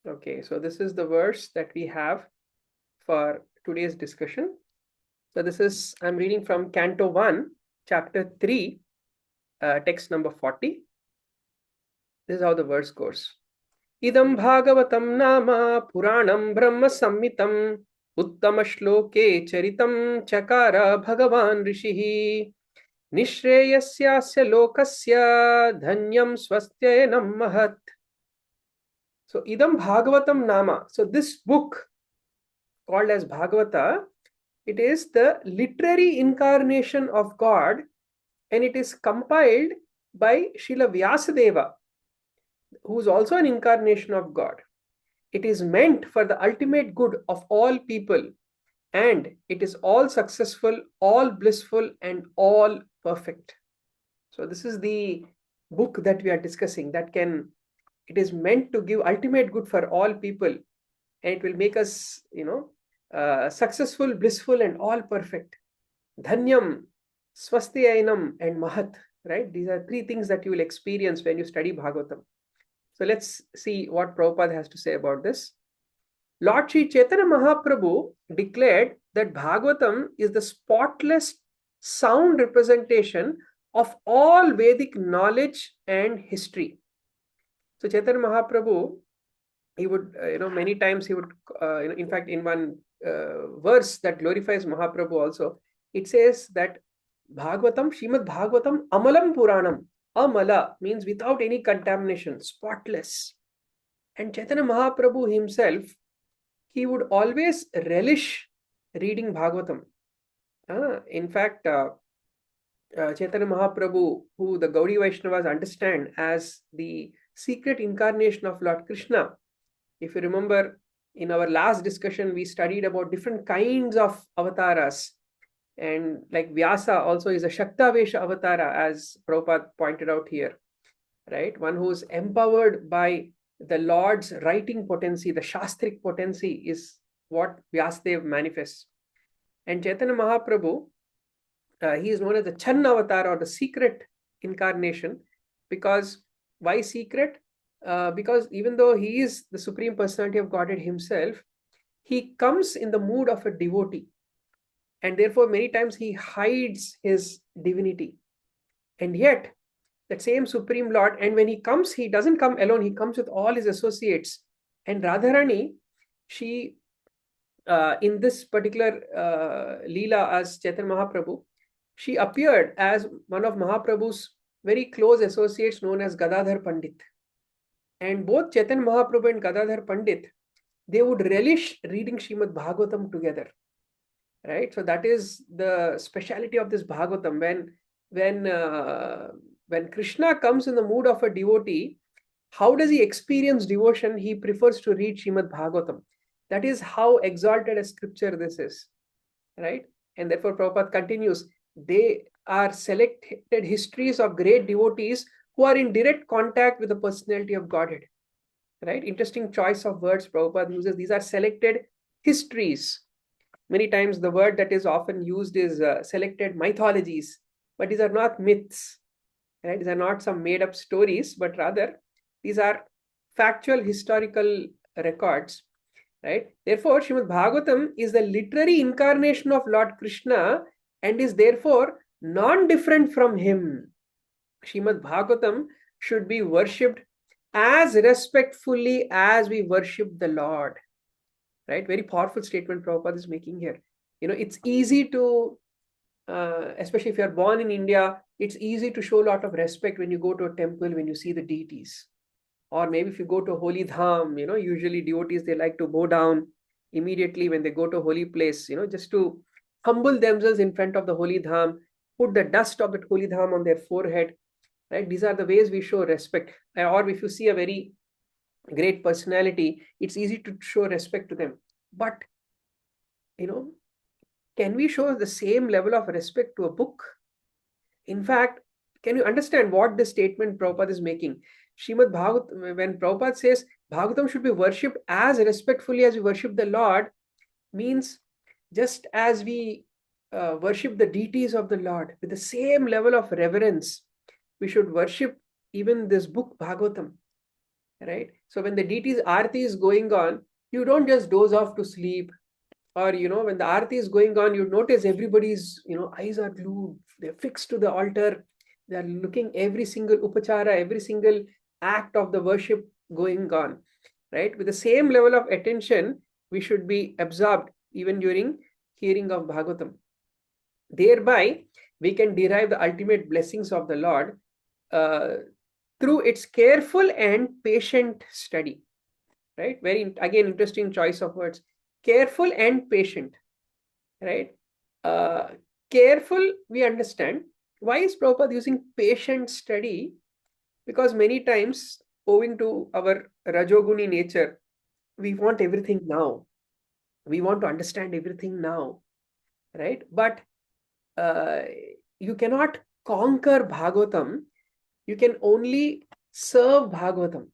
Okay, so this is the verse that we have for today's discussion. So this is, I'm reading from Canto 1, Chapter 3, text number 40. This is how the verse goes. Idam Bhagavatam nama Puranam Brahma Sammitam Uttama Shloke Charitam Chakara Bhagavan Rishihi Nishreyasya Lokasya Dhanyam Swastyenam Mahat. So Idam Bhagavatam nama. So this book called as Bhagavata, it is the literary incarnation of God, and it is compiled by Srila Vyasadeva, who is also an incarnation of God. It is meant for the ultimate good of all people, and it is all successful, all blissful, and all perfect. So this is the book that we are discussing, it is meant to give ultimate good for all people, and it will make us, successful, blissful, and all perfect. Dhanyam, Swastyayanam, and Mahat, right? These are three things that you will experience when you study Bhagavatam. So let's see what Prabhupada has to say about this. Lord Sri Chaitanya Mahaprabhu declared that Bhagavatam is the spotless sound representation of all Vedic knowledge and history. So Chaitanya Mahaprabhu, he would, many times he would, in fact, in one verse that glorifies Mahaprabhu also, it says that Bhagavatam, Srimad Bhagavatam, Amalam Puranam. Amala means without any contamination, spotless. And Chaitanya Mahaprabhu himself, he would always relish reading Bhagavatam. In fact, Chaitanya Mahaprabhu, who the Gaudiya Vaishnavas understand as the secret incarnation of Lord Krishna. If you remember, in our last discussion, we studied about different kinds of avatars. And like Vyasa also is a Shaktavesha avatara, as Prabhupada pointed out here, right? One who is empowered by the Lord's writing potency, the Shastric potency is what Vyasadev manifests. And Chaitanya Mahaprabhu, he is known as the Chan avatar, or the secret incarnation. Because, why secret? Because even though he is the Supreme Personality of Godhead himself, he comes in the mood of a devotee. And therefore, many times he hides his divinity. And yet, that same Supreme Lord, and when he comes, he doesn't come alone, he comes with all his associates. And Radharani, she, in this particular Lila as Chaitanya Mahaprabhu, she appeared as one of Mahaprabhu's very close associates known as Gadadhar Pandit. And both Chaitanya Mahaprabhu and Gadadhar Pandit, they would relish reading Srimad Bhagavatam together. Right? So that is the speciality of this Bhagavatam. When Krishna comes in the mood of a devotee, how does he experience devotion? He prefers to read Srimad Bhagavatam. That is how exalted a scripture this is. Right? And therefore Prabhupada continues, they are selected histories of great devotees who are in direct contact with the personality of Godhead. Right? Interesting choice of words Prabhupada uses. These are selected histories. Many times the word that is often used is selected mythologies, but these are not myths. Right? These are not some made up stories, but rather these are factual historical records. Right? Therefore, Srimad Bhagavatam is the literary incarnation of Lord Krishna and is therefore non-different from him. Srimad Bhagavatam should be worshipped as respectfully as we worship the Lord. Right? Very powerful statement Prabhupada is making here. It's easy to, especially if you're born in India, it's easy to show a lot of respect when you go to a temple, when you see the deities. Or maybe if you go to a holy dham, usually devotees, they like to bow down immediately when they go to a holy place, just to humble themselves in front of the holy dham, put the dust of the holy dham on their forehead. Right? These are the ways we show respect. Or if you see a very great personality, it's easy to show respect to them. But, can we show the same level of respect to a book? In fact, can you understand what this statement Prabhupada is making? Srimad Bhagavatam, when Prabhupada says Bhagavatam should be worshipped as respectfully as we worship the Lord, means just as we worship the deities of the Lord with the same level of reverence, we should worship even this book Bhagavatam. right? So when the deity's arati is going on, you don't just doze off to sleep, or when the arati is going on, you notice everybody's eyes are glued, they're fixed to the altar, they're looking every single upachara, every single act of the worship going on, right? With the same level of attention, we should be absorbed even during hearing of Bhagavatam. Thereby, we can derive the ultimate blessings of the Lord uh, through its careful and patient study, right? Very, again, interesting choice of words. Careful and patient, right? Uh, Careful, we understand. Why is Prabhupada using patient study? Because many times, owing to our Rajoguni nature, we want everything now. We want to understand everything now, right? But uh, you cannot conquer Bhagavatam. You can only serve Bhagavatam.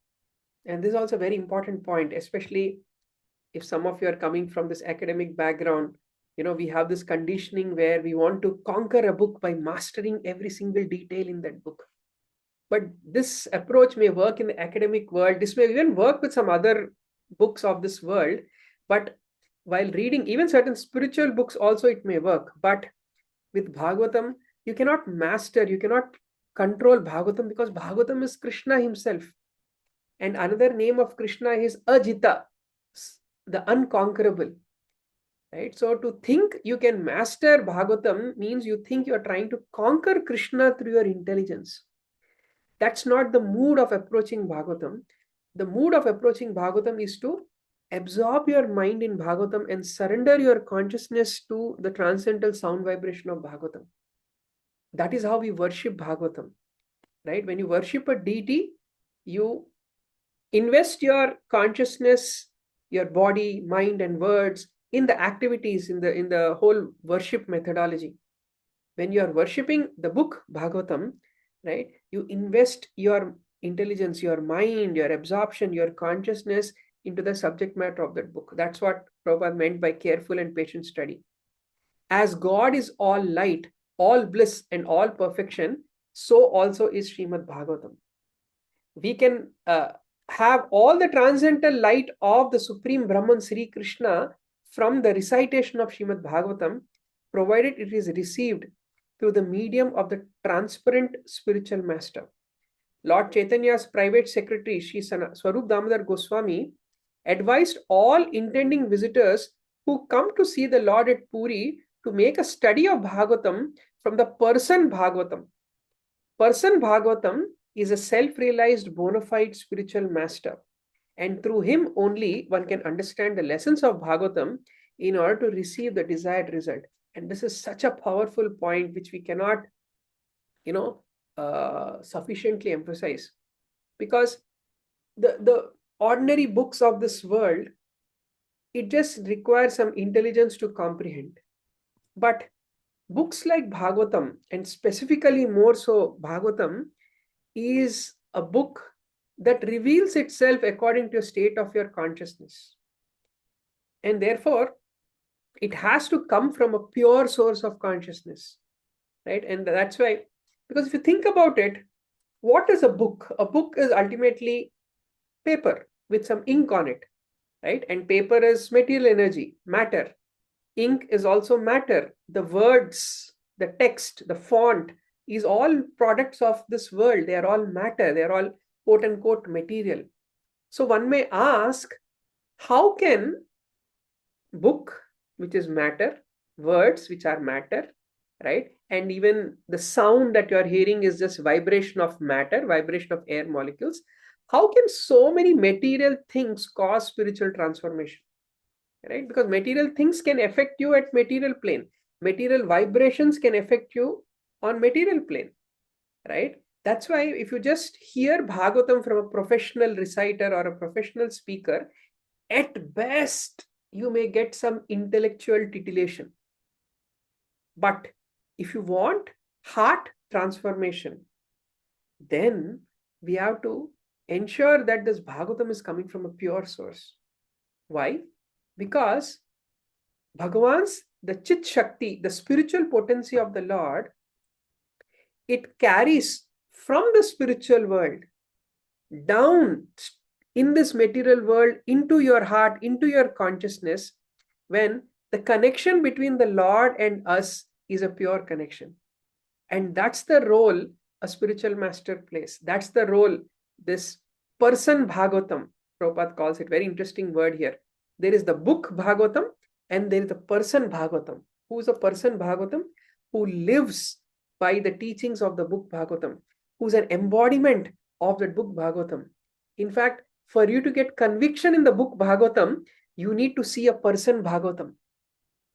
And this is also a very important point, especially if some of you are coming from this academic background. We have this conditioning where we want to conquer a book by mastering every single detail in that book. But this approach may work in the academic world. This may even work with some other books of this world. But while reading even certain spiritual books also, it may work. But with Bhagavatam, you cannot master, you cannot control Bhagavatam, because Bhagavatam is Krishna himself. And another name of Krishna is Ajita, the unconquerable. Right? So to think you can master Bhagavatam means you think you are trying to conquer Krishna through your intelligence. That's not the mood of approaching Bhagavatam. The mood of approaching Bhagavatam is to absorb your mind in Bhagavatam and surrender your consciousness to the transcendental sound vibration of Bhagavatam. That is how we worship Bhagavatam, right? When you worship a deity, you invest your consciousness, your body, mind, and words in the activities, in the whole worship methodology. When you are worshipping the book Bhagavatam, right, you invest your intelligence, your mind, your absorption, your consciousness into the subject matter of that book. That's what Prabhupada meant by careful and patient study. As God is all light, all bliss, and all perfection, so also is Srimad Bhagavatam. We can have all the transcendental light of the Supreme Brahman Sri Krishna from the recitation of Srimad Bhagavatam, provided it is received through the medium of the transparent spiritual master. Lord Chaitanya's private secretary, Sri Swarup Damodar Goswami, advised all intending visitors who come to see the Lord at Puri to make a study of Bhagavatam from the person Bhagavatam. Person Bhagavatam is a self-realized bona fide spiritual master, and through him only one can understand the lessons of Bhagavatam in order to receive the desired result. And this is such a powerful point which we cannot sufficiently emphasize, because the ordinary books of this world, it just requires some intelligence to comprehend. But books like Bhagavatam, and specifically more so Bhagavatam, is a book that reveals itself according to a state of your consciousness. And therefore, it has to come from a pure source of consciousness, right? And that's why, because if you think about it, what is a book? A book is ultimately paper with some ink on it, right? And paper is material energy, matter. Ink is also matter. The words, the text, the font is all products of this world. They are all matter. They are all quote unquote material. So one may ask, how can book, which is matter, words, which are matter, right? And even the sound that you are hearing is just vibration of matter, vibration of air molecules. How can so many material things cause spiritual transformation? Right? Because material things can affect you at material plane. Material vibrations can affect you on material plane, right? That's why if you just hear Bhagavatam from a professional reciter or a professional speaker, at best, you may get some intellectual titillation. But if you want heart transformation, then we have to ensure that this Bhagavatam is coming from a pure source. Why? Because Bhagavan's, the Chit Shakti, the spiritual potency of the Lord, it carries from the spiritual world down in this material world into your heart, into your consciousness, when the connection between the Lord and us is a pure connection. And that's the role a spiritual master plays. That's the role this person Bhagavatam, Prabhupada calls it, very interesting word here. There is the book Bhagavatam and there is the person Bhagavatam. Who is a person Bhagavatam? Who lives by the teachings of the book Bhagavatam, who's an embodiment of the book Bhagavatam. In fact, for you to get conviction in the book Bhagavatam, you need to see a person Bhagavatam,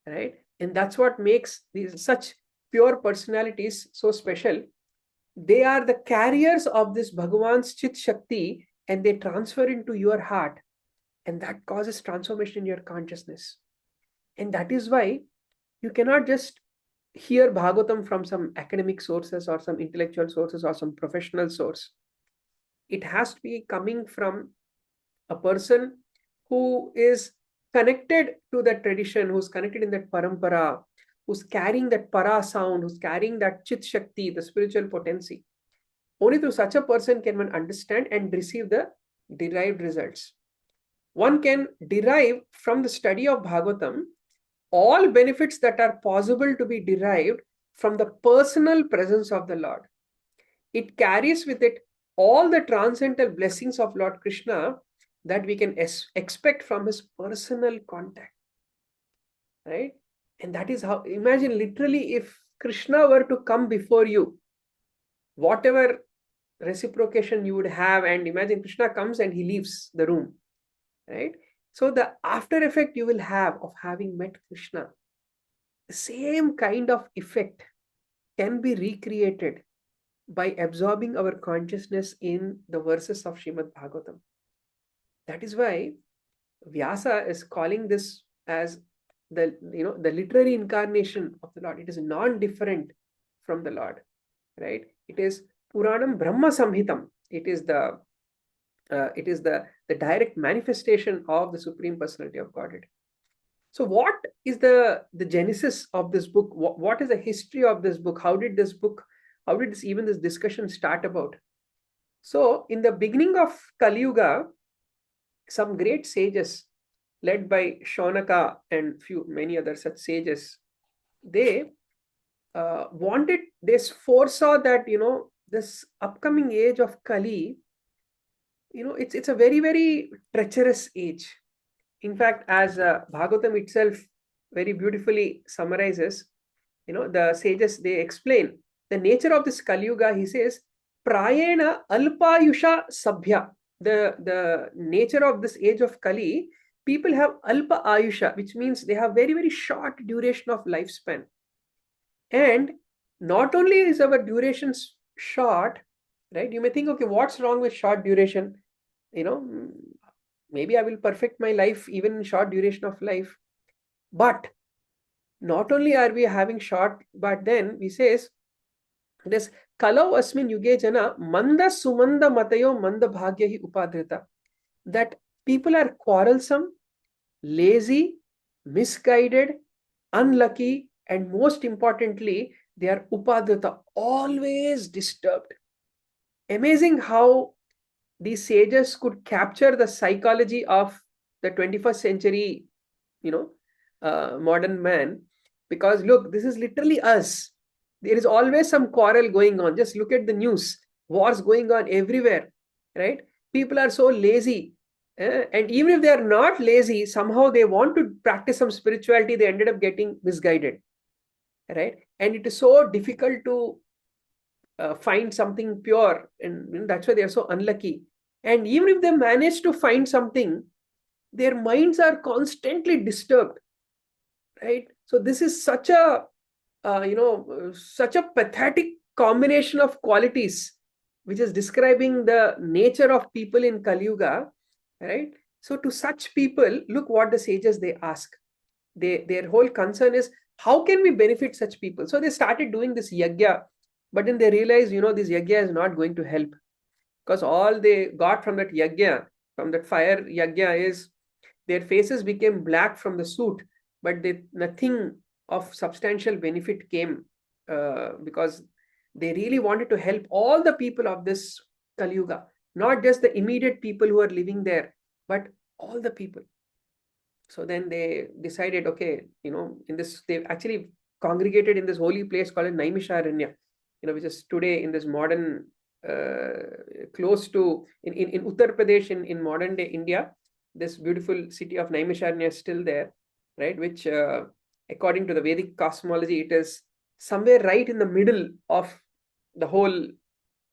right? And that's what makes these such pure personalities so special. They are the carriers of this Bhagavan's Chit Shakti, and they transfer into your heart, and that causes transformation in your consciousness. And that is why you cannot just hear Bhagavatam from some academic sources or some intellectual sources or some professional source. It has to be coming from a person who is connected to that tradition, who's connected in that parampara, who's carrying that para sound, who's carrying that chit shakti, the spiritual potency. Only through such a person can one understand and receive the derived results. One can derive from the study of Bhagavatam all benefits that are possible to be derived from the personal presence of the Lord. It carries with it all the transcendental blessings of Lord Krishna that we can expect from his personal contact, right? And that is how, imagine literally if Krishna were to come before you, whatever reciprocation you would have, and imagine Krishna comes and he leaves the room, right? So the after effect you will have of having met Krishna, the same kind of effect can be recreated by absorbing our consciousness in the verses of Srimad Bhagavatam. That is why Vyasa is calling this as the literary incarnation of the Lord. It is non-different from the Lord, right? It is Puranam Brahma Samhitam. It is the direct manifestation of the Supreme Personality of Godhead. So what is the genesis of this book? What is the history of this book? How did this discussion start about? So in the beginning of Kali Yuga, some great sages led by Shaunaka and many other such sages, they foresaw that, this upcoming age of Kali, it's a very, very treacherous age. In fact, as Bhagavatam itself very beautifully summarizes, the sages, they explain the nature of this Kali Yuga. He says, Prayena Alpayusha Sabhya. The nature of this age of Kali, people have Alpa Ayusha, which means they have very, very short duration of lifespan. And not only is our duration short, right? You may think, okay, what's wrong with short duration? Maybe I will perfect my life even in short duration of life. But not only are we having short, but then we says this Kalau Asmin Yuge Jana Manda Sumanda Matayo Manda Bhagyahi Upadhrita, that people are quarrelsome, lazy, misguided, unlucky, and most importantly, they are Upadhrita, always disturbed. Amazing how these sages could capture the psychology of the 21st century, modern man. Because look, this is literally us. There is always some quarrel going on. Just look at the news. Wars going on everywhere, right? People are so lazy. And even if they are not lazy, somehow they want to practice some spirituality. They ended up getting misguided, right? And it is so difficult to find something pure. And that's why they are so unlucky. And even if they manage to find something, their minds are constantly disturbed, right? So this is such a pathetic combination of qualities, which is describing the nature of people in Kali Yuga, right? So to such people, look what the sages, they ask. Their whole concern is, how can we benefit such people? So they started doing this yajna, but then they realized, this yajna is not going to help. Because all they got from that yajna, from that fire yajna, is their faces became black from the soot, but nothing of substantial benefit came, because they really wanted to help all the people of this Kali Yuga. not just the immediate people who are living there, but all the people. So then they decided, okay, in this, they actually congregated in this holy place called Naimisharanya, which is today in this modern, close to, in Uttar Pradesh, in modern day India, this beautiful city of Naimisharanya is still there, right? Which, according to the Vedic cosmology, it is somewhere right in the middle of the whole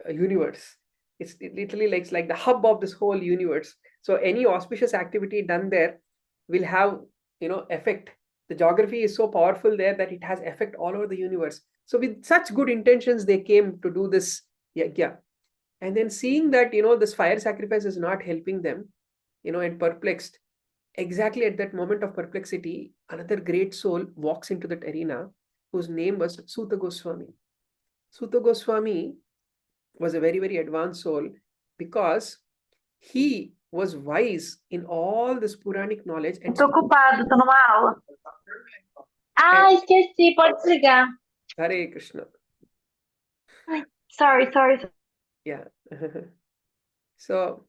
universe. It's literally like the hub of this whole universe. So any auspicious activity done there will have effect. The geography is so powerful there that it has effect all over the universe. So with such good intentions, they came to do this yajna. And then seeing that this fire sacrifice is not helping them, and perplexed, exactly at that moment of perplexity, another great soul walks into that arena, whose name was Suta Goswami. Suta Goswami was a very, very advanced soul, because he was wise in all this Puranic knowledge. And Tô ocupado, tô numa aula. and, Esqueci, pode desligar. Hare Krishna. Ai, sorry. Yeah. So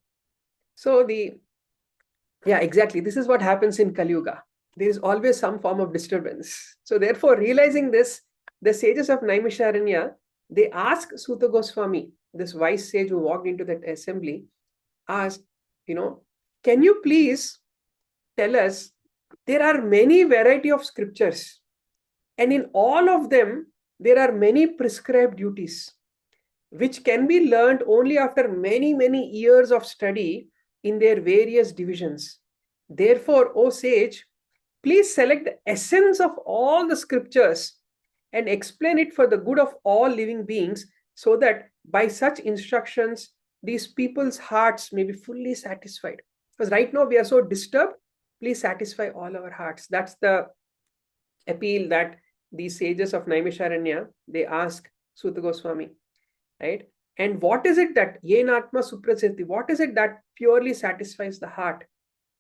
exactly. This is what happens in Kali Yuga. There is always some form of disturbance. So therefore, realizing this, the sages of Naimisharanya, they asked Suta Goswami, this wise sage who walked into that assembly, asked, can you please tell us, there are many variety of scriptures, and in all of them, there are many prescribed duties, which can be learned only after many, many years of study in their various divisions. Therefore, O sage, please select the essence of all the scriptures and explain it for the good of all living beings, so that by such instructions, these people's hearts may be fully satisfied. Because right now we are so disturbed, please satisfy all our hearts. That's the appeal that these sages of Naimisharanya, they ask Suta Goswami, right? And what is it that Yenatma Suprasiddhi, what is it that purely satisfies the heart,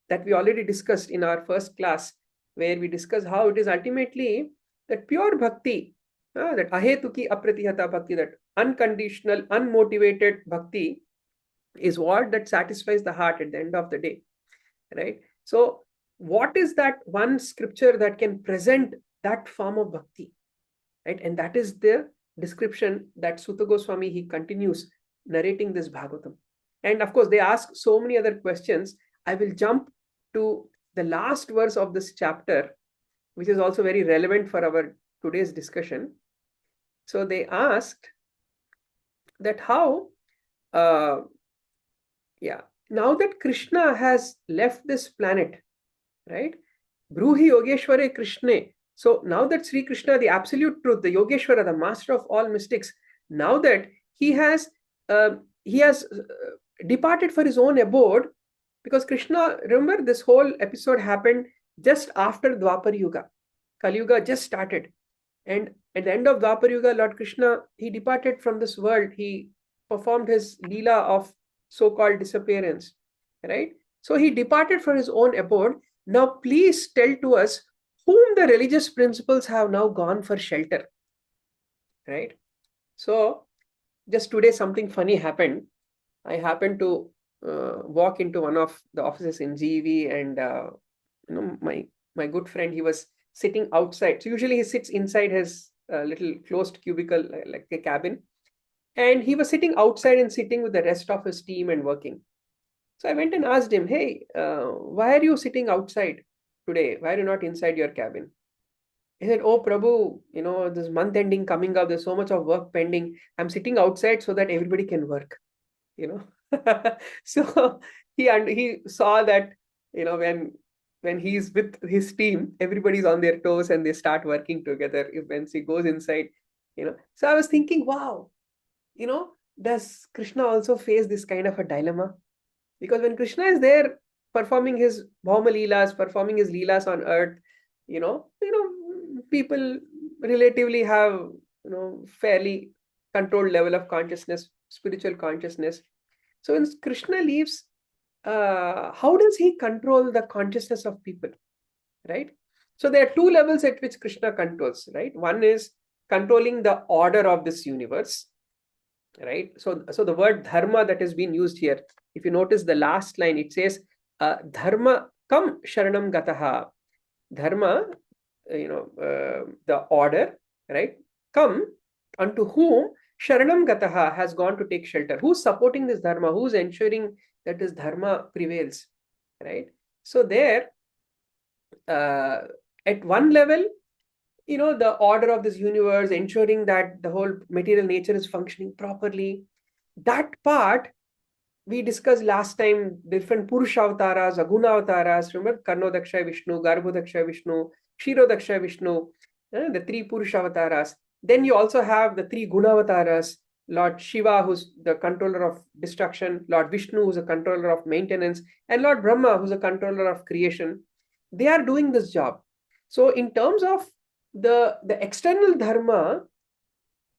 that we already discussed in our first class, where we discussed how it is ultimately that pure bhakti, that ahetuki apratihata bhakti, that unconditional, unmotivated bhakti, is what that satisfies the heart at the end of the day, right? So what is that one scripture that can present that form of bhakti, right? And that is the description that Suta Goswami, he continues narrating this Bhagavatam. And of course, they ask so many other questions. I will jump to the last verse of this chapter, which is also very relevant for our today's discussion. So they asked that how, now that Krishna has left this planet, right? Bruhi Yogeshware Krishne. So now that Sri Krishna, the absolute truth, the Yogeshwara, the master of all mystics, now that he has departed for his own abode, because Krishna, remember, this whole episode happened just after Dwapar Yuga. Kali Yuga just started. And at the end of Dwapar Yuga, Lord Krishna, he departed from this world. He performed his Lila of so-called disappearance, right? So he departed for his own abode. Now, please tell to us whom the religious principles have now gone for shelter, right? So just today, something funny happened. I happened to walk into one of the offices in GV, and my good friend, he was sitting outside. So usually he sits inside his little closed cubicle, like a cabin, and he was sitting outside and sitting with the rest of his team and working. So I went and asked him, hey, why are you sitting outside today? Why are you not inside your cabin? He said, oh, Prabhu, this month ending coming up, there's so much of work pending. I'm sitting outside so that everybody can work, So he saw that, when he's with his team, everybody's on their toes and they start working together. When he goes inside, So I was thinking, wow, does Krishna also face this kind of a dilemma? Because when Krishna is there performing his Bhauma Leelas, performing his Leelas on earth, people relatively have, fairly controlled level of consciousness, spiritual consciousness. So when Krishna leaves, how does he control the consciousness of people, right? So there are two levels at which Krishna controls, right? One is controlling the order of this universe, right? So the word dharma that has been used here, if you notice the last line, it says dharma kam sharanam gataha. Dharma, the order, right? Come, unto whom sharanam gataha, has gone to take shelter. Who's supporting this dharma? Who's ensuring that this dharma prevails, right? So there, at one level, the order of this universe, ensuring that the whole material nature is functioning properly, that part we discussed last time. Different Purusha avatars, Aguna avatars. Remember Karnodaksha Vishnu, Garbhodaksha Vishnu, Kshirodaksha Vishnu, the three Purusha avatars. Then you also have the three Guna avatars: Lord Shiva, who's the controller of destruction, Lord Vishnu, who's a controller of maintenance, and Lord Brahma, who's a controller of creation. They are doing this job. So in terms of the external dharma,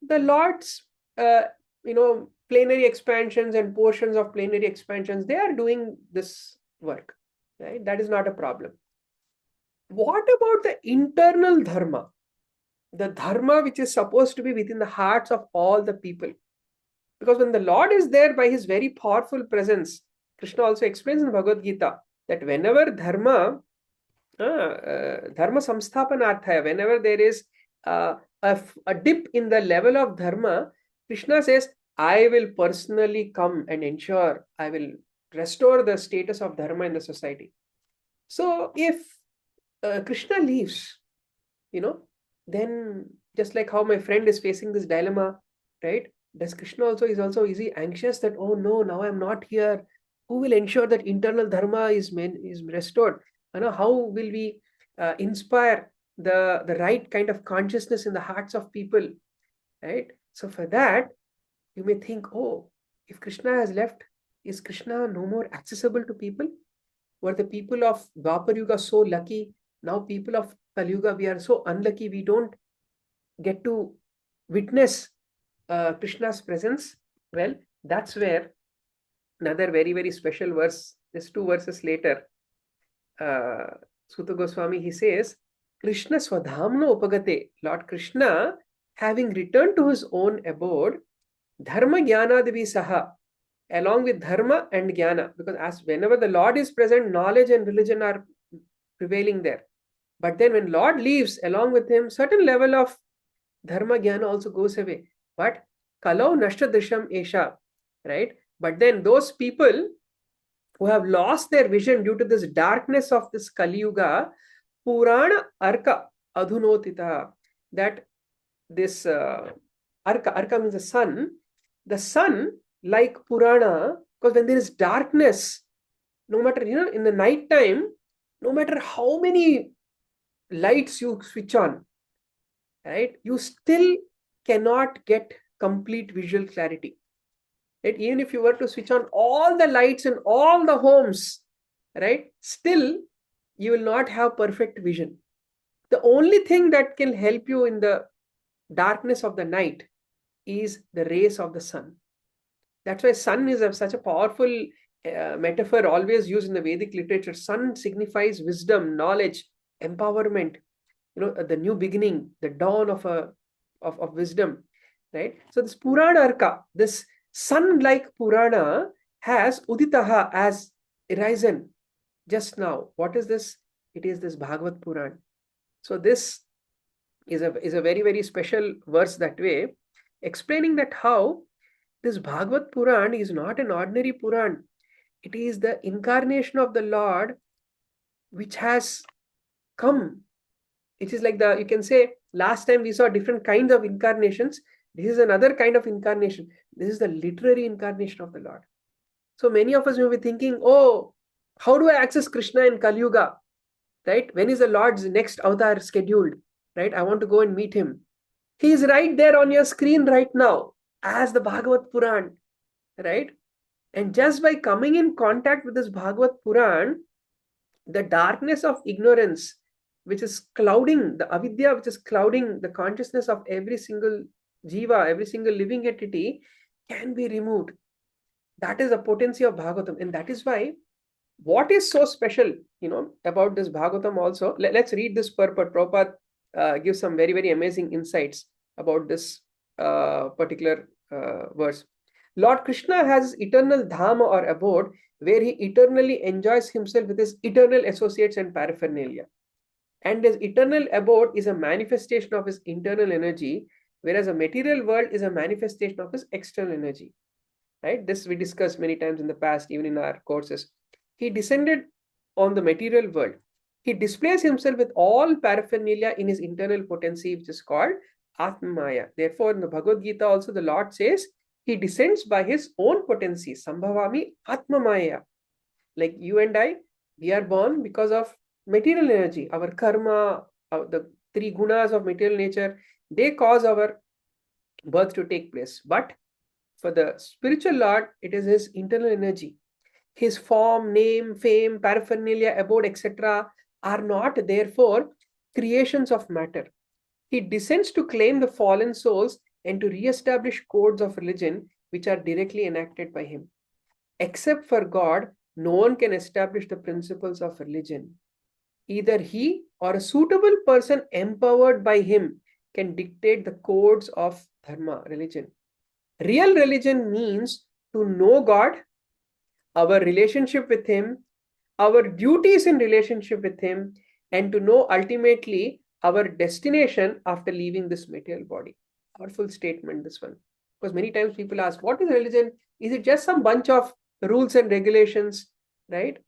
the Lord's plenary expansions and portions of plenary expansions, they are doing this work, right? That is not a problem. What about the internal dharma, the dharma which is supposed to be within the hearts of all the people? Because when the Lord is there by his very powerful presence, Krishna also explains in Bhagavad Gita that whenever dharma samsthapanarthaya, whenever there is a dip in the level of dharma, Krishna says, I will personally come and ensure, I will restore the status of dharma in the society. So if Krishna leaves, then just like how my friend is facing this dilemma, right? Does Krishna also is he anxious that, oh no, now I'm not here? Who will ensure that internal dharma is restored? How will we inspire the right kind of consciousness in the hearts of people, right? So for that, you may think, oh, if Krishna has left, is Krishna no more accessible to people? Were the people of Dwapar Yuga so lucky? Now people of Kali Yuga, we are so unlucky, we don't get to witness Krishna's presence. Well, that's where another very, very special verse, there's two verses later, Suta Goswami, he says, Krishna Swadhamna Upagate, Lord Krishna, having returned to his own abode, Dharma Jnana Devi Saha, along with Dharma and Jnana, because as whenever the Lord is present, knowledge and religion are prevailing there. But then when Lord leaves, along with him, certain level of Dharma Jnana also goes away. But Kalau Nashta Disham Esha, right? But then those people who have lost their vision due to this darkness of this Kali Yuga, Purana Arka Adhunotita, that this Arka means the sun, like Purana, because when there is darkness, no matter, in the night time, no matter how many lights you switch on, right, you still cannot get complete visual clarity. Right? Even if you were to switch on all the lights in all the homes, right, still you will not have perfect vision. The only thing that can help you in the darkness of the night is the rays of the sun. That's why sun is such a powerful metaphor always used in the Vedic literature. Sun signifies wisdom, knowledge, empowerment, the new beginning, the dawn of wisdom, right? So this Purana Arka, this sun-like Purana, has Uditaha, as arisen just now. What is this? It is this Bhagavat Puran. So this is a very, very special verse that way, explaining that how this Bhagavat Puran is not an ordinary Puran. It is the incarnation of the Lord which has come. It is like you can say, last time we saw different kinds of incarnations. This is another kind of incarnation. This is the literary incarnation of the Lord. So many of us may be thinking, oh, how do I access Krishna in Kali Yuga? Right? When is the Lord's next avatar scheduled? Right? I want to go and meet him. He is right there on your screen right now as the Bhagavat Puran. Right? And just by coming in contact with this Bhagavat Puran, the darkness of ignorance, which is clouding, the avidya, which is clouding the consciousness of every single jiva, every single living entity, can be removed. That is the potency of Bhagavatam. And that is why, what is so special, about this Bhagavatam also, let's read this purport. Prabhupada gives some very, very amazing insights about this particular verse. Lord Krishna has eternal dhama or abode where he eternally enjoys himself with his eternal associates and paraphernalia. And his eternal abode is a manifestation of his internal energy, whereas a material world is a manifestation of his external energy. Right? This we discussed many times in the past, even in our courses. He descended on the material world. He displays himself with all paraphernalia in his internal potency, which is called Atmaya. Therefore, in the Bhagavad Gita also the Lord says, he descends by his own potency, Sambhavami Atmamaya. Like you and I, we are born because of material energy. Our karma, the three gunas of material nature, they cause our birth to take place. But for the spiritual Lord, it is his internal energy. His form, name, fame, paraphernalia, abode, etc. are not, therefore, creations of matter. He descends to claim the fallen souls and to re-establish codes of religion which are directly enacted by him. Except for God, no one can establish the principles of religion. Either he or a suitable person empowered by him can dictate the codes of dharma, religion. Real religion means to know God, our relationship with him, our duties in relationship with him, and to know ultimately our destination after leaving this material body. Powerful statement, this one. Because many times people ask, what is religion? Is it just some bunch of rules and regulations, right?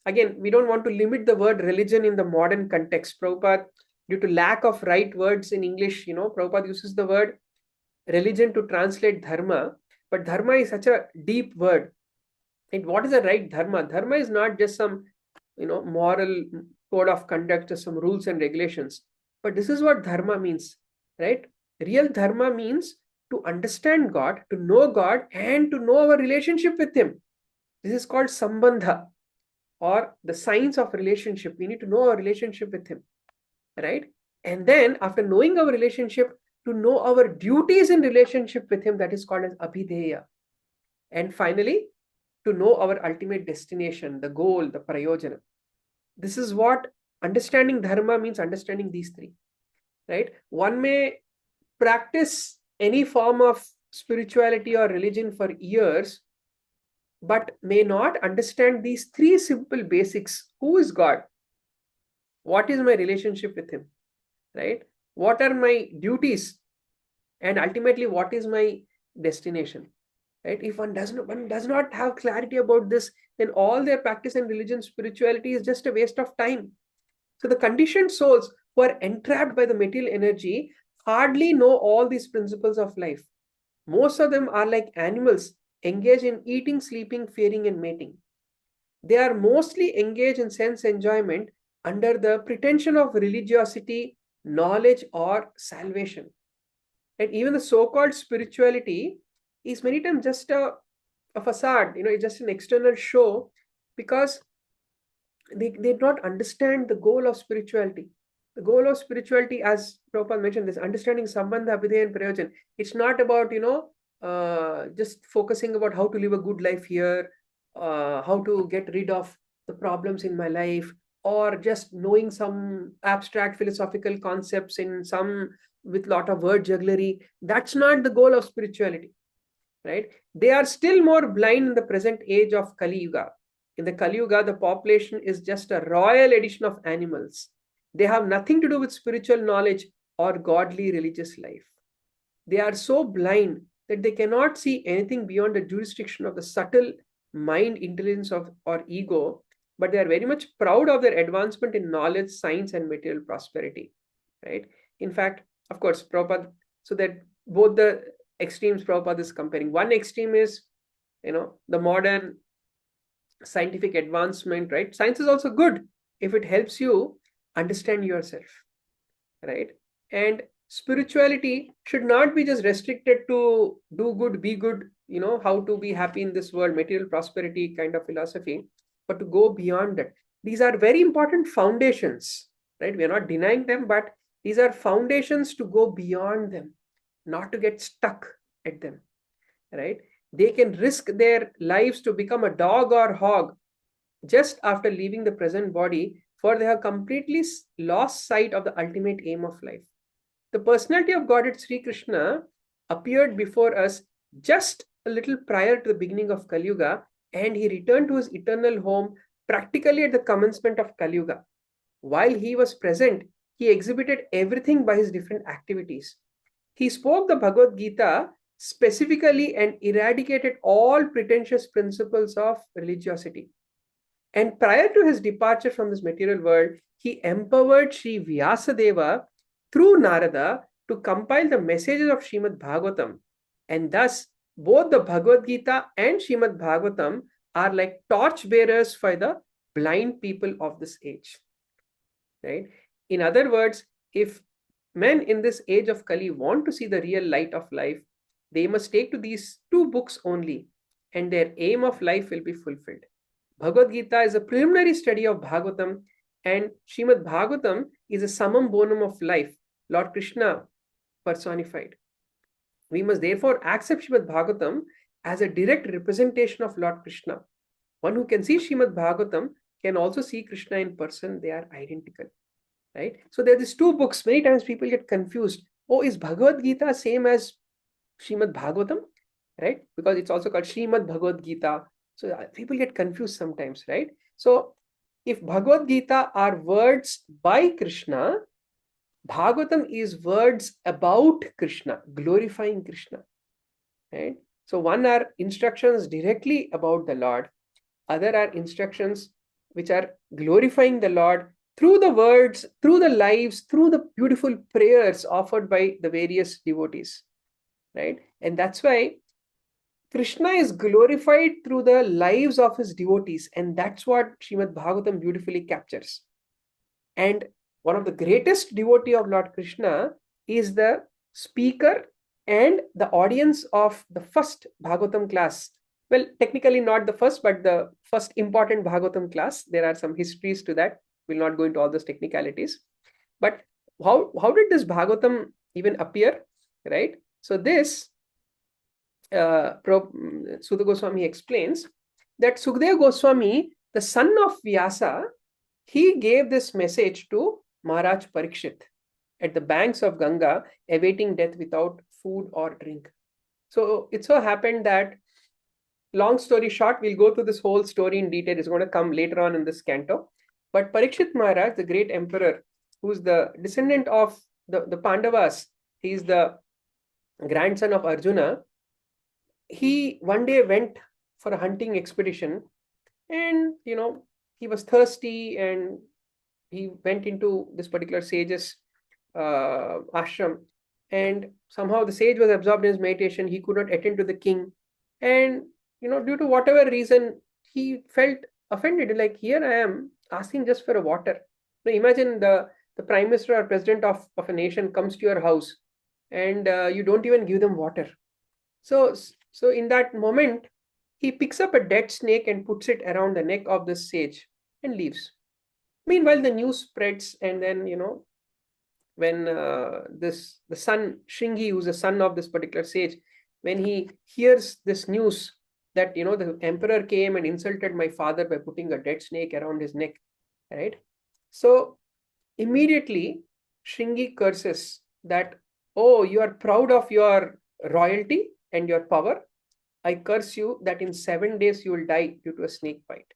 Again, we don't want to limit the word religion in the modern context. Prabhupada, due to lack of right words in English, Prabhupada uses the word religion to translate dharma, but dharma is such a deep word. And what is the right dharma? Dharma is not just some, moral code of conduct or some rules and regulations. But this is what dharma means, right? Real dharma means to understand God, to know God, and to know our relationship with him. This is called sambandha, or the science of relationship. We need to know our relationship with him, right? And then after knowing our relationship, to know our duties in relationship with him, that is called as abhideya. And finally, to know our ultimate destination, the goal, the prayojana. This is what understanding dharma means, understanding these three, right? One may practice any form of spirituality or religion for years, but may not understand these three simple basics. Who is God? What is my relationship with him, right? What are my duties? And ultimately, what is my destination? Right? If one does not have clarity about this, then all their practice in religion, spirituality is just a waste of time. So the conditioned souls who are entrapped by the material energy hardly know all these principles of life. Most of them are like animals engaged in eating, sleeping, fearing, and mating. They are mostly engaged in sense enjoyment under the pretension of religiosity, knowledge, or salvation. And even the so-called spirituality is many times just a facade, it's just an external show, because they do not understand the goal of spirituality. The goal of spirituality, as Prabhupada mentioned, this understanding sambandha, abhideya, and prayojan. It's not about, just focusing about how to live a good life here, how to get rid of the problems in my life, or just knowing some abstract philosophical concepts in some with lot of word jugglery. That's not the goal of spirituality, right? They are still more blind in the present age of Kali Yuga. In the Kali Yuga, the population is just a royal edition of animals. They have nothing to do with spiritual knowledge or godly religious life. They are so blind that they cannot see anything beyond the jurisdiction of the subtle mind intelligence or ego, but they are very much proud of their advancement in knowledge, science, and material prosperity, right? In fact, of course, Prabhupada, so that both the extremes Prabhupada is comparing. One extreme is, the modern scientific advancement, right? Science is also good if it helps you understand yourself, right? And spirituality should not be just restricted to do good, be good, how to be happy in this world, material prosperity kind of philosophy, but to go beyond that. These are very important foundations, right? We are not denying them, but these are foundations to go beyond them, not to get stuck at them, right? They can risk their lives to become a dog or hog just after leaving the present body, for they have completely lost sight of the ultimate aim of life. The personality of Godhead Sri Krishna appeared before us just a little prior to the beginning of Kali Yuga, and he returned to his eternal home practically at the commencement of Kali Yuga. While he was present, he exhibited everything by his different activities. He spoke the Bhagavad Gita specifically and eradicated all pretentious principles of religiosity. And prior to his departure from this material world, he empowered Sri Vyasadeva through Narada to compile the messages of Srimad Bhagavatam. And thus, both the Bhagavad Gita and Srimad Bhagavatam are like torch bearers for the blind people of this age. Right? In other words, if men in this age of Kali want to see the real light of life, they must take to these two books only, and their aim of life will be fulfilled. Bhagavad Gita is a preliminary study of Bhagavatam, and Srimad Bhagavatam is a summum bonum of life, Lord Krishna personified. We must therefore accept Srimad Bhagavatam as a direct representation of Lord Krishna. One who can see Srimad Bhagavatam can also see Krishna in person. They are identical. Right? So there are these two books. Many times people get confused. Oh, is Bhagavad Gita same as Srimad Bhagavatam? Right? Because it's also called Srimad Bhagavad Gita. So people get confused sometimes, right? So if Bhagavad Gita are words by Krishna, Bhagavatam is words about Krishna, glorifying Krishna. Right? So one are instructions directly about the Lord. Other are instructions which are glorifying the Lord through the words, through the lives, through the beautiful prayers offered by the various devotees, right? And that's why Krishna is glorified through the lives of his devotees, and that's what Srimad Bhagavatam beautifully captures. And one of the greatest devotee of Lord Krishna is the speaker and the audience of the first Bhagavatam class. Well, technically not the first, but the first important Bhagavatam class. There are some histories to that. We'll not go into all those technicalities. But how did this Bhagavatam even appear, right? So this, Sudha Goswami explains that Sukadeva Goswami, the son of Vyasa, he gave this message to Maharaj Parikshit at the banks of Ganga, awaiting death without food or drink. So it so happened that, long story short, we'll go through this whole story in detail. It's going to come later on in this canto. But Parikshit Maharaj, the great emperor, who's the descendant of the Pandavas, he's the grandson of Arjuna. He one day went for a hunting expedition, and he was thirsty, and he went into this particular sage's ashram, and somehow the sage was absorbed in his meditation. He could not attend to the king, and due to whatever reason, he felt offended. Like, here I am asking just for a water. Now imagine the prime minister or president of a nation comes to your house, and you don't even give them water. So in that moment, he picks up a dead snake and puts it around the neck of the sage and leaves. Meanwhile, the news spreads, and then when the son Shringi, who's the son of this particular sage, when he hears this news that the emperor came and insulted my father by putting a dead snake around his neck, right? So immediately Shringi curses that, oh, you are proud of your royalty and your power. I curse you that in 7 days you will die due to a snake bite.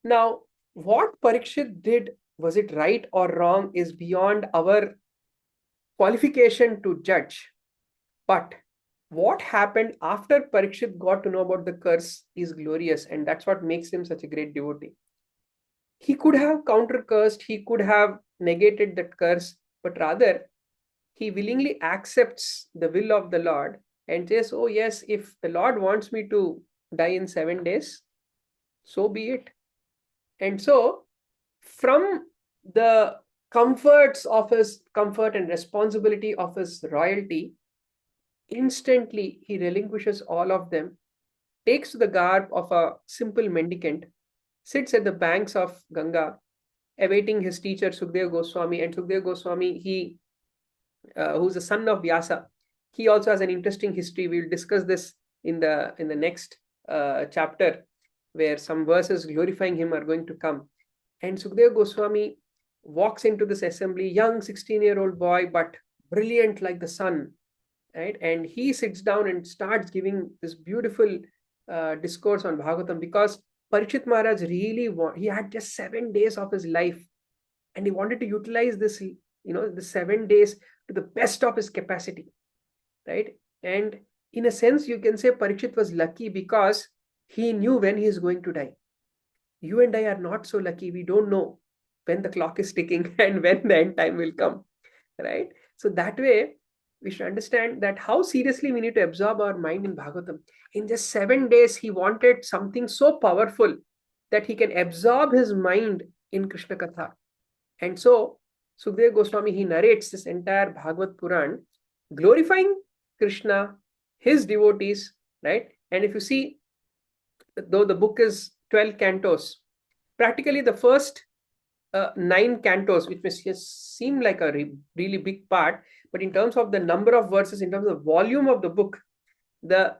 Now, what Parikshit did, was it right or wrong, is beyond our qualification to judge. But what happened after Parikshit got to know about the curse is glorious, and that's what makes him such a great devotee. He could have counter-cursed, he could have negated that curse, but rather he willingly accepts the will of the Lord and says, oh yes, if the Lord wants me to die in 7 days, so be it. And so from the comfort and responsibility of his royalty, instantly he relinquishes all of them, takes the garb of a simple mendicant, sits at the banks of Ganga, awaiting his teacher Sukadeva Goswami. And Sukadeva Goswami, who's the son of Vyasa, he also has an interesting history. We'll discuss this in the next chapter, where some verses glorifying him are going to come. And Sukadeva Goswami walks into this assembly, young 16-year-old boy, but brilliant like the sun, right? And he sits down and starts giving this beautiful discourse on Bhagavatam, because Parikshit Maharaj really he had just 7 days of his life, and he wanted to utilize this, the 7 days to the best of his capacity, right? And in a sense, you can say Parikshit was lucky because he knew when he is going to die. You and I are not so lucky. We don't know when the clock is ticking and when the end time will come, right? So that way, we should understand that how seriously we need to absorb our mind in Bhagavatam. In just 7 days, he wanted something so powerful that he can absorb his mind in Krishna Katha. And so, Sukadeva Goswami, he narrates this entire Bhagavad Puran, glorifying Krishna, his devotees, right? And if you see, though the book is 12 cantos, practically the first 9 cantos, which may seem like a really big part, but in terms of the number of verses, in terms of the volume of the book, the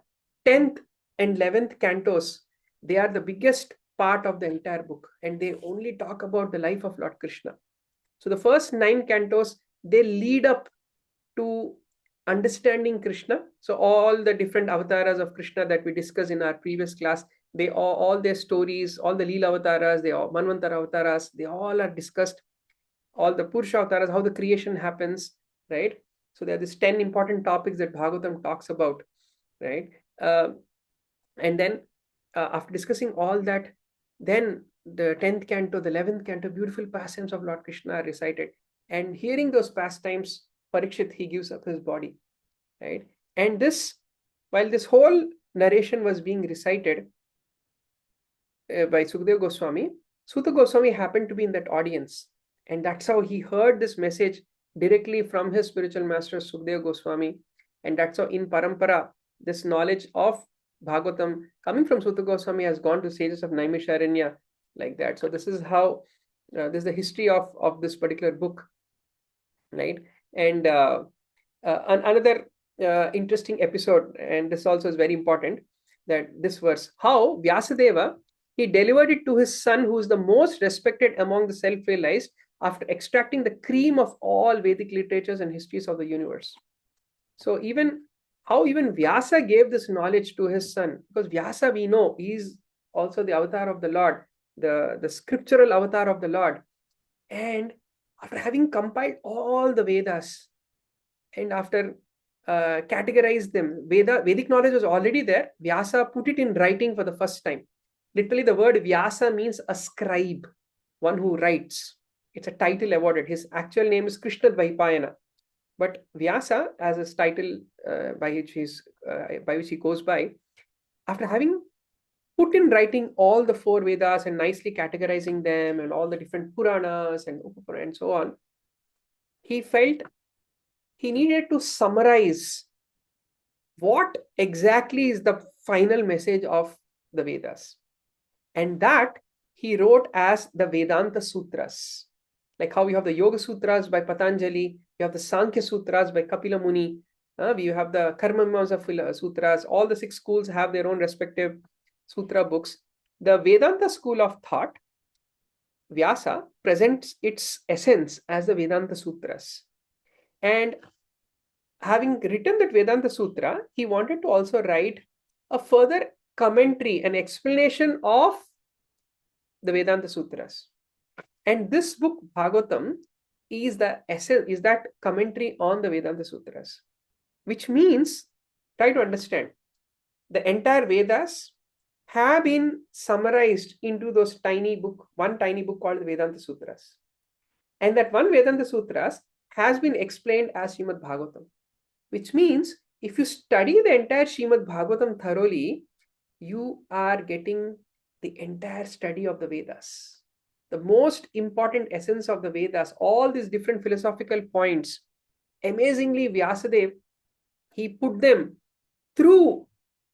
10th and 11th cantos, they are the biggest part of the entire book, and they only talk about the life of Lord Krishna. So the first 9 cantos, they lead up to understanding Krishna. So all the different avatars of Krishna that we discussed in our previous class, they all their stories, all the Lila avatars, they all Manvantara avatars, they all are discussed. All the Purusha avatars, how the creation happens, right? So there are these 10 important topics that Bhagavatam talks about, right? And then after discussing all that, then the 10th canto, the 11th canto, beautiful pastimes of Lord Krishna are recited. And hearing those pastimes, Parikshit, he gives up his body, right? And this, while this whole narration was being recited by Sukadeva Goswami, Suta Goswami happened to be in that audience. And that's how he heard this message directly from his spiritual master, Sukadeva Goswami. And that's how in Parampara, this knowledge of Bhagavatam coming from Suta Goswami has gone to sages of Naimisharanya, like that. So this is how, this is the history of this particular book, right? And another interesting episode, and this also is very important, that this verse, how Vyasadeva, he delivered it to his son, who is the most respected among the self-realized, after extracting the cream of all Vedic literatures and histories of the universe. So even Vyasa gave this knowledge to his son, because Vyasa, we know, he is also the avatar of the Lord, the scriptural avatar of the Lord. And after having compiled all the Vedas, and after categorized them, Vedic knowledge was already there. Vyasa put it in writing for the first time. Literally, the word Vyasa means a scribe, one who writes. It's a title awarded. His actual name is Krishna Dvaipayana. But Vyasa, as his title by which he goes by, after having put in writing all the 4 Vedas and nicely categorizing them and all the different Puranas and Upapurana and so on, he felt he needed to summarize what exactly is the final message of the Vedas. And that he wrote as the Vedanta Sutras. Like how we have the Yoga Sutras by Patanjali, we have the Sankhya Sutras by Kapila Muni, we have the Karma Mimamsa Sutras. All the 6 schools have their own respective sutra books. The Vedanta school of thought, Vyasa, presents its essence as the Vedanta Sutras. And having written that Vedanta Sutra, he wanted to also write a further commentary, an explanation of the Vedanta Sutras. And this book, Bhagavatam, is the essence, is that commentary on the Vedanta Sutras, which means, try to understand, the entire Vedas have been summarized into those one tiny book called the Vedanta Sutras. And that one Vedanta Sutras has been explained as Srimad Bhagavatam, which means if you study the entire Srimad Bhagavatam thoroughly, you are getting the entire study of the Vedas. The most important essence of the Vedas, all these different philosophical points, amazingly Vyasadeva, he put them through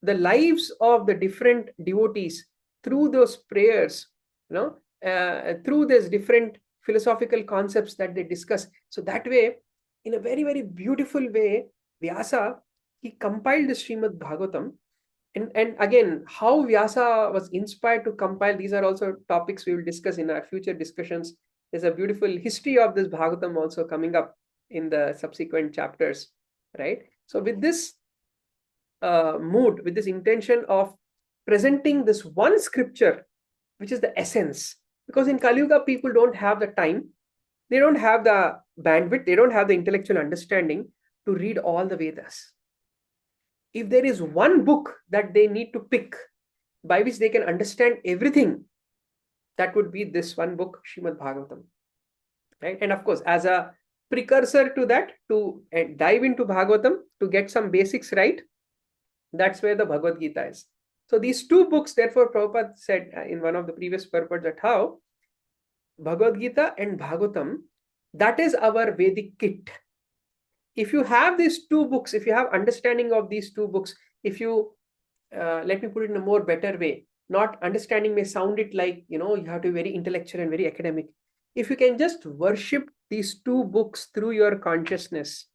the lives of the different devotees, through those prayers, through these different philosophical concepts that they discuss. So that way, in a very, very beautiful way, Vyasa, he compiled the Srimad Bhagavatam. And again, how Vyasa was inspired to compile, these are also topics we will discuss in our future discussions. There's a beautiful history of this Bhagavatam also coming up in the subsequent chapters, right? So with this mood, with this intention of presenting this one scripture, which is the essence, because in Kali Yuga, people don't have the time, they don't have the bandwidth, they don't have the intellectual understanding to read all the Vedas. If there is one book that they need to pick by which they can understand everything, that would be this one book, Srimad Bhagavatam. Right? And of course, as a precursor to that, to dive into Bhagavatam, to get some basics right, that's where the Bhagavad Gita is. So these two books, therefore, Prabhupada said in one of the previous purports that how Bhagavad Gita and Bhagavatam, that is our Vedic kit. If you have these two books, if you have understanding of these two books, if you, let me put it in a more better way, not understanding may sound it like, you have to be very intellectual and very academic. If you can just worship these two books through your consciousness,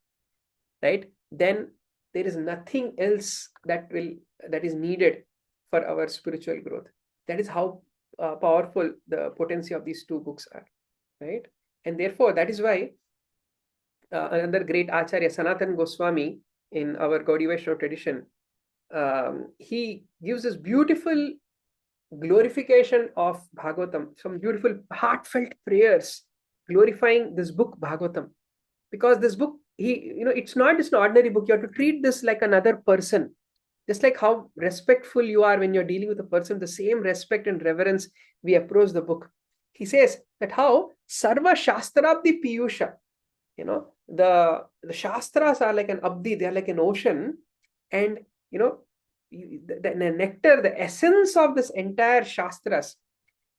right, then there is nothing else that is needed for our spiritual growth. That is how powerful the potency of these two books are, right? And therefore, that is why another great Acharya, Sanatana Goswami, in our Gaudiya Vaishnava tradition, he gives this beautiful glorification of Bhagavatam, some beautiful heartfelt prayers glorifying this book Bhagavatam, because this book, it's not just an ordinary book. You have to treat this like another person, just like how respectful you are when you're dealing with a person, the same respect and reverence we approach the book. He says that how Sarva Shastrabdi Piyusha, the Shastras are like an abdi, they are like an ocean, and the nectar, the essence of this entire Shastras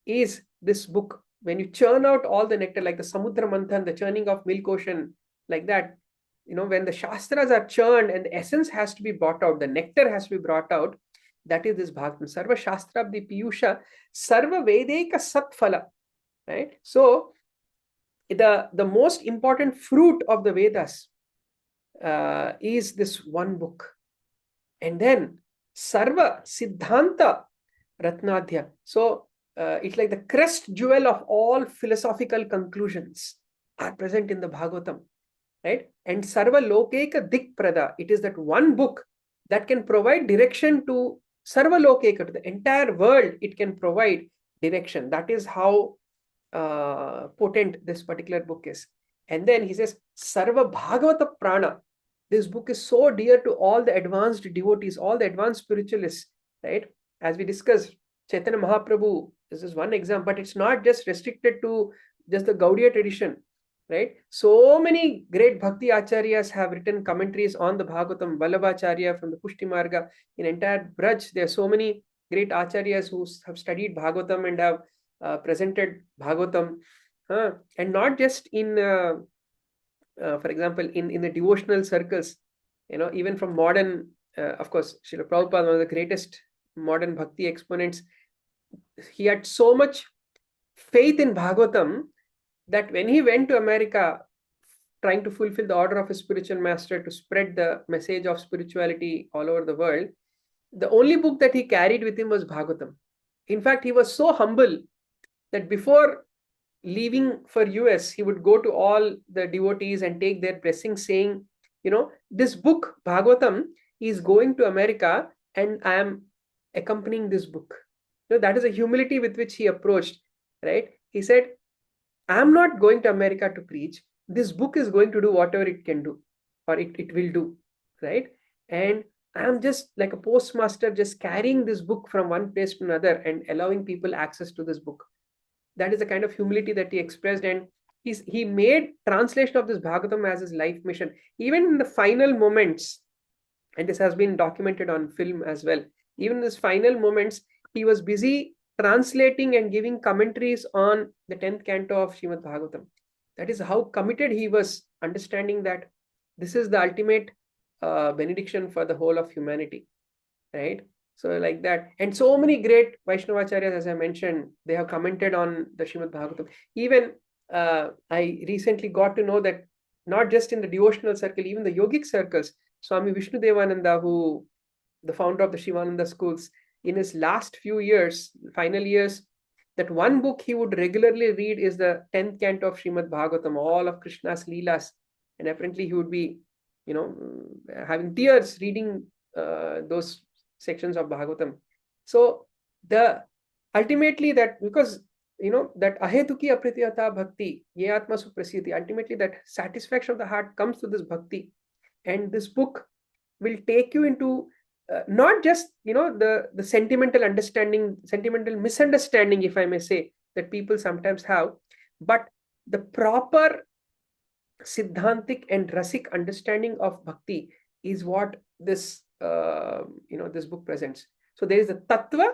is this book. When you churn out all the nectar, like the Samudra Manthan, the churning of milk ocean, like that, when the Shastras are churned and the essence has to be brought out, the nectar has to be brought out, that is this Bhagavatam. Sarva Shastrabdi Piyusha, Sarva Vedeka Satphala. Right? So, the most important fruit of the Vedas is this one book. And then Sarva Siddhanta Ratnadhya. So, it's like the crest jewel of all philosophical conclusions are present in the Bhagavatam. Right? And Sarva Lokeka Dikprada. It is that one book that can provide direction to Sarva Lokeka, to the entire world. It can provide direction. That is how potent this particular book is. And then he says, Sarva Bhagavata Prana. This book is so dear to all the advanced devotees, all the advanced spiritualists, right? As we discussed, Chaitanya Mahaprabhu, this is one example, but it's not just restricted to just the Gaudiya tradition, right? So many great Bhakti Acharyas have written commentaries on the Bhagavatam. Vallabhacharya from the Pushti Marga, in entire Braj, there are so many great Acharyas who have studied Bhagavatam and have presented Bhagavatam, and not just in, for example, in the devotional circles, even from modern, of course, Srila Prabhupada, one of the greatest modern Bhakti exponents, he had so much faith in Bhagavatam that when he went to America, trying to fulfill the order of his spiritual master to spread the message of spirituality all over the world, the only book that he carried with him was Bhagavatam. In fact, he was so humble that before leaving for US, he would go to all the devotees and take their blessings, saying, this book, Bhagavatam, is going to America and I am accompanying this book. That is a humility with which he approached, right? He said, I am not going to America to preach. This book is going to do whatever it can do, or it will do, right? And I am just like a postmaster, just carrying this book from one place to another and allowing people access to this book. That is the kind of humility that he expressed, and he made translation of this Bhagavatam as his life mission. Even in the final moments, and this has been documented on film as well, even in his final moments, he was busy translating and giving commentaries on the 10th canto of Srimad Bhagavatam. That is how committed he was, understanding that this is the ultimate benediction for the whole of humanity, right? So like that. And so many great Vaishnavacharyas, as I mentioned, they have commented on the Srimad Bhagavatam. Even I recently got to know that not just in the devotional circle, even the yogic circles, Swami Vishnu Devananda, who the founder of the Shivananda schools, in his last few years, final years, that one book he would regularly read is the 10th canto of Srimad Bhagavatam, all of Krishna's Lilas. And apparently he would be having tears reading those sections of Bhagavatam. So ultimately that, because that ahetuki apritiyata bhakti ye atma suprasiti, ultimately that satisfaction of the heart comes to this bhakti, and this book will take you into not just the sentimental misunderstanding, if I may say, that people sometimes have, but the proper siddhantic and rasic understanding of bhakti is what this this book presents. So there is a tattva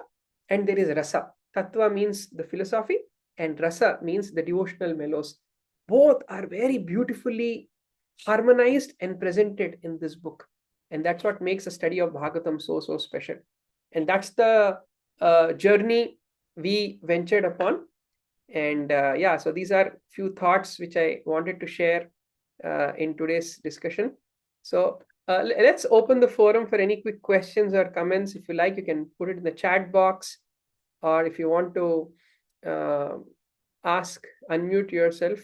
and there is rasa. Tattva means the philosophy, and rasa means the devotional mellows. Both are very beautifully harmonized and presented in this book, and that's what makes a study of Bhagavatam so special. And that's the journey we ventured upon. And yeah, so these are few thoughts which I wanted to share in today's discussion. So let's open the forum for any quick questions or comments. If you like, you can put it in the chat box, or if you want to ask, unmute yourself.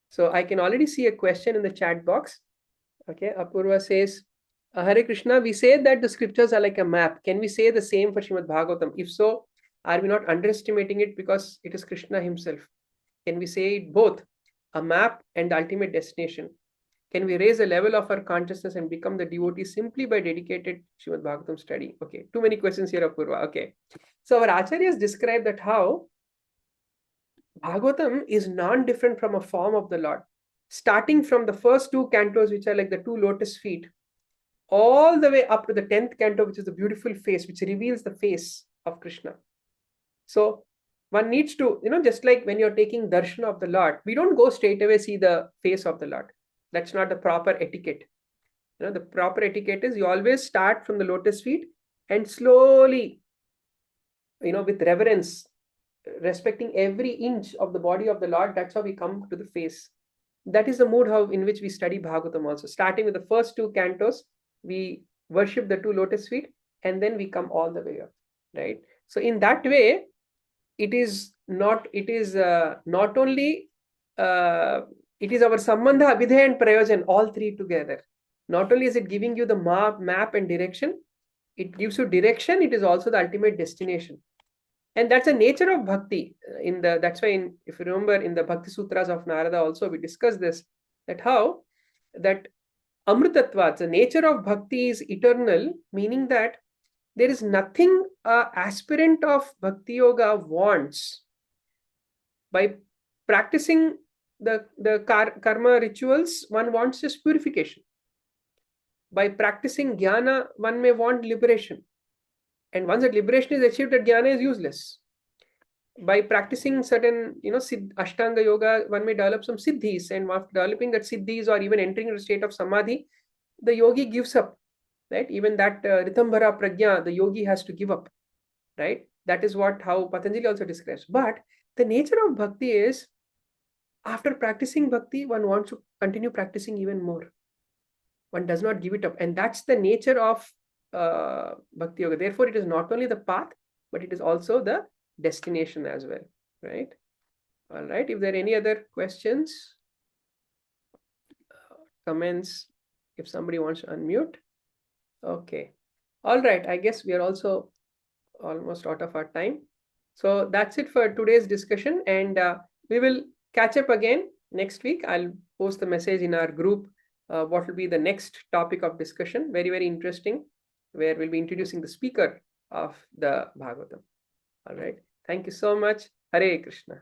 So I can already see a question in the chat box. Okay, Apurva says, Hare Krishna, we say that the scriptures are like a map. Can we say the same for Srimad Bhagavatam? If so, are we not underestimating it because it is Krishna himself? Can we say it both, a map and the ultimate destination? Can we raise the level of our consciousness and become the devotee simply by dedicated Srimad Bhagavatam study? Okay, too many questions here, Apurva. Okay, so our acharyas describe that how Bhagavatam is non-different from a form of the Lord, starting from the first two cantos, which are like the two lotus feet, all the way up to the 10th canto, which is the beautiful face, which reveals the face of Krishna. So one needs to, just like when you're taking darshan of the Lord, we don't go straight away see the face of the Lord. That's not the proper etiquette. The proper etiquette is you always start from the lotus feet and slowly, with reverence, respecting every inch of the body of the Lord. That's how we come to the face. That is the mood in which we study Bhagavatam also. Starting with the first two cantos, we worship the two lotus feet, and then we come all the way up, right? So in that way, it is not only it is our sambandha, abhidheya and prayojan, all three together. Not only is it giving you the map and direction, it gives you direction, it is also the ultimate destination. And that's the nature of bhakti. That's why, if you remember, in the Bhakti Sutras of Narada also, we discussed this, that how that amritatvat, the nature of bhakti is eternal, meaning that there is nothing aspirant of bhakti yoga wants. By practicing the karma rituals, one wants just purification. By practicing jnana, one may want liberation. And once that liberation is achieved, that jnana is useless. By practicing certain, Ashtanga yoga, one may develop some siddhis, and after developing that siddhis or even entering into a state of samadhi, the yogi gives up, right? Even that Ritambhara prajna, the yogi has to give up, right? That is how Patanjali also describes. But the nature of bhakti is, after practicing bhakti, one wants to continue practicing even more. One does not give it up. And that's the nature of bhakti yoga. Therefore, it is not only the path, but it is also the destination as well, right? All right. If there are any other questions, comments, if somebody wants to unmute. Okay. All right. I guess we are also almost out of our time. So that's it for today's discussion, and we will catch up again next week. I'll post the message in our group. What will be the next topic of discussion? Very, very interesting, where we'll be introducing the speaker of the Bhagavatam. All right. Thank you so much. Hare Krishna.